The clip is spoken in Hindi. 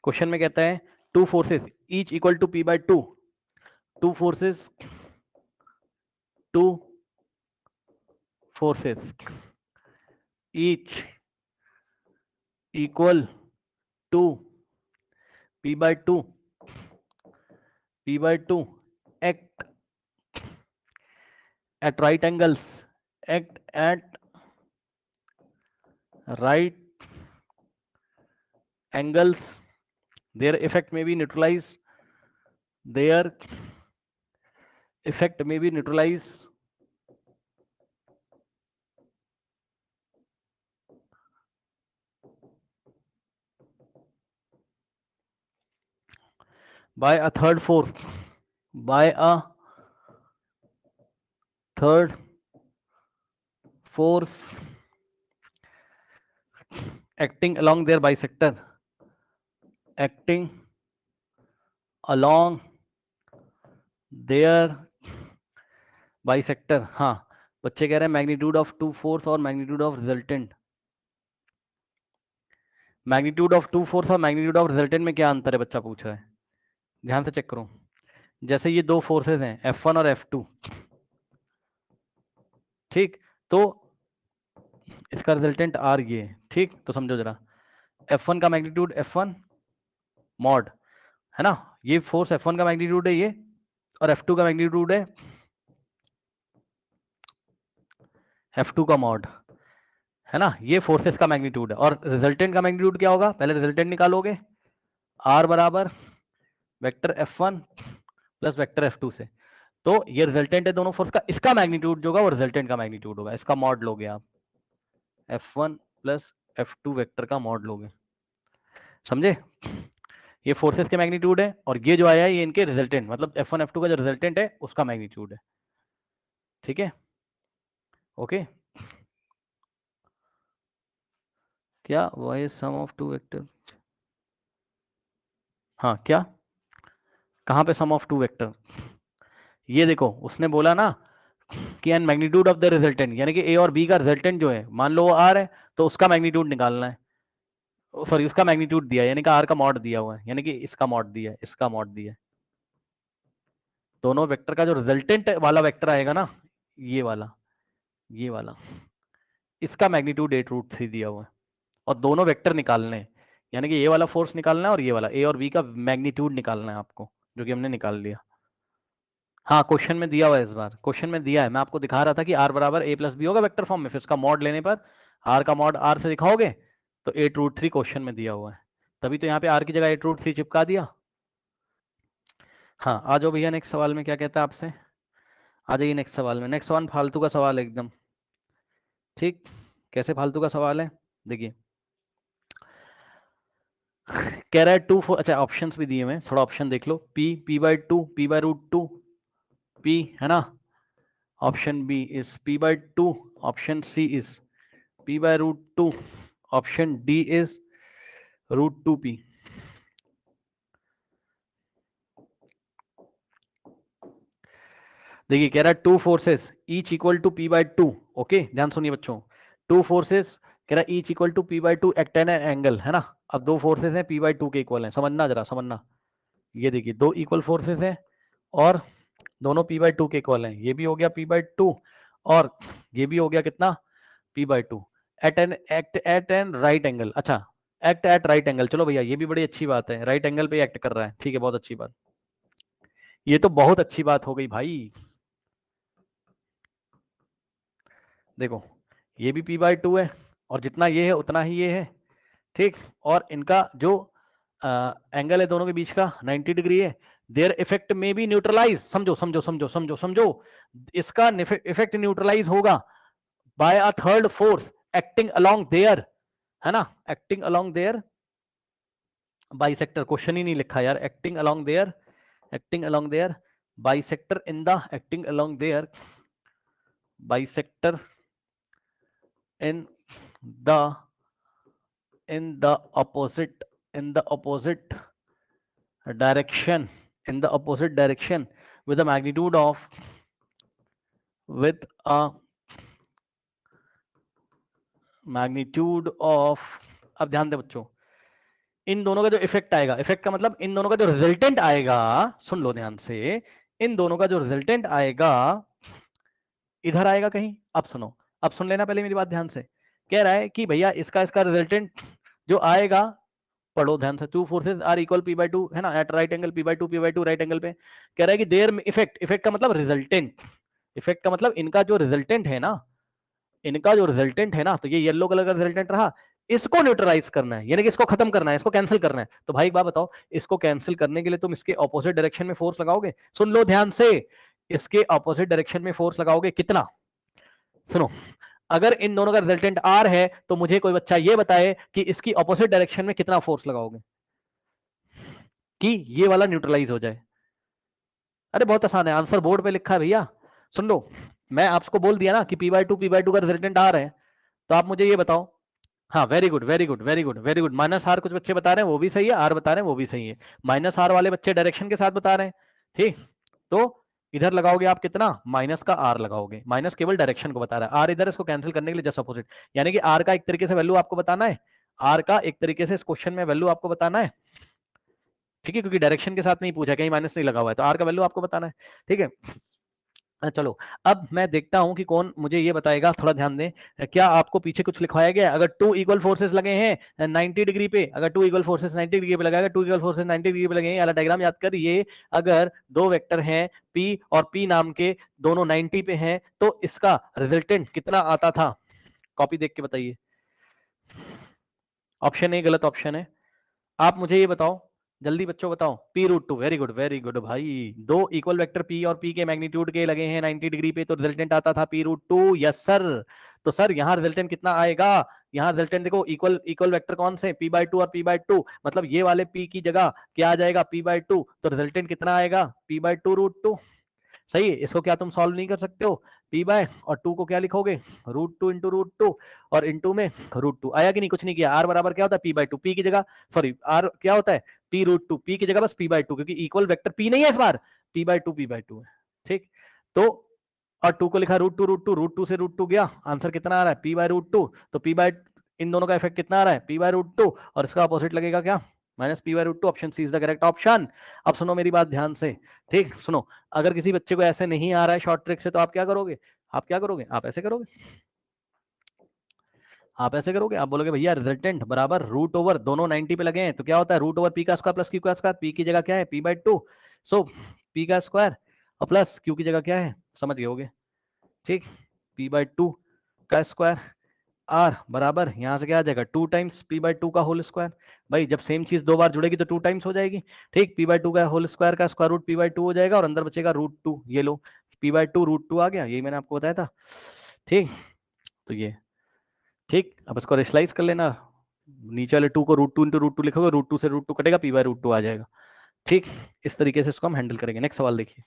क्वेश्चन में कहता है two forces each equal to P by two, two forces each equal to P by two act at right angles, act at right angles, their effect may be neutralized, their effect may be neutralized by a third force, by a third force acting along their bisector, acting along their bisector. हाँ, बच्चे कह रहे हैं मैग्नीट्यूड ऑफ टू फोर्स और magnitude of resultant, magnitude of two force और मैग्नीट्यूड ऑफ रिजल्टेंट में क्या अंतर है, बच्चा पूछ रहा है, ध्यान से चेक करो। जैसे ये दो फोर्सेस हैं F1 और F2, ठीक, तो इसका रिजल्टेंट R ये है, ठीक, तो समझो जरा, F1 का मैग्नीट्यूड F1 मॉड है ना, ये फोर्स F1 का मैग्नीट्यूड है ये, और F2 का मैग्नीट्यूड है F2 का मॉड, है ना, ये फोर्सेस का मैग्नीट्यूड है। और रिजल्टेंट का मैग्नीट्यूड क्या होगा, पहले रिजल्टेंट निकालोगे, R बराबर vector F1 plus vector F2 से, तो ये रिजल्टेंट है दोनों फोर्स का, इसका मैग्नीट्यूड जो होगा वो रिजल्टेंट का मैग्नीट्यूड होगा, इसका मॉड लोगे आप, F1 प्लस F2 वेक्टर का मॉड लोगे, समझे, ये फोर्सेस के मैग्नीट्यूड है, और ये जो आया है ये इनके रिजल्टेंट, मतलब F1 F2 का जो रिजल्टेंट है उसका मैग्नीट्यूड है, ठीक है, ओके। क्या why sum of two vector, हाँ क्या, कहाँ पे सम ऑफ टू वेक्टर, ये देखो उसने बोला ना कि an magnitude of the resultant, यानी कि ए और बी का रिजल्टेंट जो है, मान लो वो आर है तो उसका मैग्नीट्यूड निकालना है, सॉरी उसका मैग्नीट्यूड दिया है, यानी कि आर का मॉड दिया हुआ है, यानी कि इसका मॉड दिया है, इसका मॉड दिया है, दोनों वेक्टर का जो रिजल्टेंट वाला वेक्टर आएगा ना, ये वाला, ये वाला, इसका मैग्नीट्यूड 8√3 दिया हुआ है, और दोनों वेक्टर निकालने हैं, यानी कि ये वाला फोर्स निकालना है और ये वाला ए और बी का मैग्नीट्यूड निकालना है आपको, जो कि हमने निकाल लिया। हाँ क्वेश्चन में दिया हुआ है, इस बार क्वेश्चन में दिया है, मैं आपको दिखा रहा था कि आर बराबर ए प्लस बी होगा वेक्टर फॉर्म में, फिर उसका मॉड लेने पर आर का मॉड आर से दिखाओगे तो 8√3 क्वेश्चन में दिया हुआ है, तभी तो यहाँ पे आर की जगह 8√3 चिपका दिया। हाँ आ जाओ भैया, नेक्स्ट सवाल में क्या कहता है आपसे, आ जाइए नेक्स्ट सवाल में, नेक्स्ट सवाल फालतू का सवाल है एकदम, ठीक, कैसे फालतू का सवाल है, देखिए कह रहा है टू फोर, अच्छा ऑप्शंस भी दिए हुए हैं, थोड़ा ऑप्शन देख लो, P/2 P/√2 P है ना, option B is P/2, option C is P/√2, option D is √2P। देखिए कह रहा है two forces each equal to P/2, okay ध्यान सुनिए बच्चों, टू फोर्सेस कह रहा है each equal to P/2 act an angle, है ना, अब दो फोर्सेस हैं P/2 के इक्वल हैं, समझना जरा समझना, ये देखिए दो इक्वल फोर्सेस हैं और दोनों P/2 के इक्वल हैं, ये भी हो गया P/2 और ये भी हो गया कितना P/2, at an right angle, अच्छा एक्ट एट राइट एंगल, चलो भैया ये भी बड़ी अच्छी बात है, राइट एंगल पे एक्ट कर रहा है, ठीक है बहुत अच्छी बात, ये तो बहुत अच्छी बात हो गई भाई, देखो ये भी P/2 है और जितना ये है उतना ही ये है, ठीक, और इनका जो एंगल है दोनों के बीच का 90 डिग्री है, देयर इफेक्ट में बी न्यूट्रलाइज, समझो समझो समझो समझो समझो, इसका इफेक्ट न्यूट्रलाइज होगा by a third force acting along their, है ना, acting along their bisector, question ही नहीं लिखा यार, acting along their bisector in the acting along their bisector in the in the opposite direction, in the opposite direction with a magnitude of with a magnitude of, अब ध्यान दे बच्चों, इन दोनों का जो इफेक्ट आएगा, इफेक्ट का मतलब इन दोनों का जो रिजल्टेंट आएगा, सुन लो ध्यान से, इन दोनों का जो रिजल्टेंट आएगा इधर आएगा कहीं। अब सुनो, अब सुन लेना पहले मेरी बात ध्यान से। कह रहा है कि भैया इसका इसका रिजल्टेंट जो आएगा, पढ़ो ध्यान से, two forces are equal P by two, है ना, at right angle P by two right angle पे। कह रहा है कि देयर में इफेक्ट, इफेक्ट का मतलब रिजल्टेंट, इफेक्ट का मतलब इनका जो रिजल्टेंट है ना, इनका जो रिजल्टेंट है ना, तो ये येलो कलर का रिजल्टेंट रहा, इसको न्यूट्रलाइज करना है, यानी कि इसको खत्म करना है, इसको कैंसिल करना है। तो भाई एक बात बताओ, इसको कैंसिल करने के लिए तुम इसके ऑपोजिट डायरेक्शन में फोर्स लगाओगे? सुन लो ध्यान से, इसके ऑपोजिट डायरेक्शन में फोर्स लगाओगे कितना? सुनो, अगर इन दोनों का रिजल्टेंट आर है तो मुझे कोई बच्चा ये बताए कि इसकी ऑपोजिट डायरेक्शन में कितना फोर्स लगाओगे कि ये वाला न्यूट्रलाइज हो जाए? अरे बहुत आसान है, आंसर बोर्ड पे लिखा है भैया। सुन लो, मैं आपको बोल दिया ना कि पी बाई टू का रिजल्टेंट आर है, तो आप मुझे ये बताओ। हाँ, very good very good very good very good, minus R कुछ बच्चे बता रहे हैं वो भी सही है, आर बता रहे हैं वो भी सही है। माइनस आर वाले बच्चे डायरेक्शन के साथ बता रहे हैं, ठीक। तो इधर लगाओगे आप कितना, माइनस का आर लगाओगे, माइनस केवल डायरेक्शन को बता रहा है, आर इधर, इसको कैंसिल करने के लिए जस्ट अपोजिट, यानी कि आर का एक तरीके से वैल्यू आपको बताना है, आर का एक तरीके से इस क्वेश्चन में वैल्यू आपको बताना है, ठीक है, क्योंकि डायरेक्शन के साथ नहीं पूछा, कहीं माइनस नहीं लगा हुआ है, तो आर का वैल्यू आपको बताना है, ठीक है। चलो, अब मैं देखता हूं कि कौन मुझे ये बताएगा, थोड़ा ध्यान दें। क्या आपको पीछे कुछ लिखवाया गया है? अगर टू इक्वल फोर्सेस लगे हैं 90 डिग्री पे, अगर टू इक्वल फोर्सेस 90 डिग्री पे लगाएगा, टू इक्वल फोर्सेस 90 डिग्री पे लगे हैं, वाला डायग्राम याद कर, ये अगर दो वेक्टर हैं P और P नाम के, दोनों 90 पे हैं, तो इसका रिजल्टेंट कितना आता था? कॉपी देख के बताइए। ऑप्शन ए गलत ऑप्शन है, आप मुझे ये बताओ, जल्दी बच्चों बताओ। P root two, very good भाई, दो इक्वल वेक्टर पी और पी के मैग्नीट्यूड के लगे हैं 90 डिग्री पे, तो रिजल्टेंट आता था P root two. Yes sir. तो सर यहाँ रिजल्टेंट कितना आएगा? यहाँ रिजल्टेंट देखो, इक्वल इक्वल वेक्टर कौन से, पी बाई टू और पी बाई टू, मतलब ये वाले पी की जगह क्या आ जाएगा, पी बाई टू, तो रिजल्टेंट कितना आएगा, P by two root two. सही है, इसको क्या तुम सॉल्व नहीं कर सकते हो? पी बाय और टू को क्या लिखोगे, root two into root two, और इंटू में रूट टू। आया कि नहीं? कुछ नहीं किया। आर बराबर क्या होता है, पी बाई टू, पी की जगह, सॉरी आर क्या होता है, पी रूट टू, पी की जगह बस पी बाई टू, क्योंकि इक्वल वेक्टर पी नहीं है इस बार, पी बाई टू है, ठीक। तो और टू को लिखा root two root two, root two से रूट टू गया, आंसर कितना आ रहा है, पी बाय रूट टू। तो पी बाय, इन दोनों का इफेक्ट कितना आ रहा है, पी बाय रूट टू, और इसका अपोजिट लगेगा क्या, minus P by root two. Option C is the correct option. अब सुनो मेरी बात ध्यान से, ठीक, सुनो। अगर किसी बच्चे को ऐसे नहीं आ रहा है शॉर्ट ट्रिक से, तो आप क्या करोगे, आप क्या करोगे, आप ऐसे करोगे, आप ऐसे करोगे, आप बोलोगे भैया रिजल्टेंट बराबर रूट ओवर, दोनों 90 पे लगे हैं, तो क्या होता है, रूट ओवर पी का स्क्वायर प्लस क्यू का स्क्वायर, पी की जगह क्या है, P by to, so P का स्क्वायर और प्लस क्यू की जगह क्या है, समझ गए होगे, ठीक, पी बाई टू का स्क्वायर, आर बराबर यहाँ से क्या आ जाएगा, two times P by two का होल स्क्वायर। भाई जब सेम चीज दो बार जुड़ेगी तो टू टाइम्स हो जाएगी, ठीक, पी बाई टू का होल स्क्वायर का square root pi by two हो जाएगा, और अंदर बचेगा रूट टू, ये लो, pi by two root two आ गया, यही मैंने आपको बताया था, ठीक। तो ये ठीक, अब इसको रेशलाइज कर लेना, नीचे वाले टू को root two into root two लिखोगे, रूट टू से रूट टू कटेगा, पी बाई रूट टू आ जाएगा, ठीक। इस तरीके से इसको हम हैंडल करेंगे। नेक्स्ट सवाल देखिए,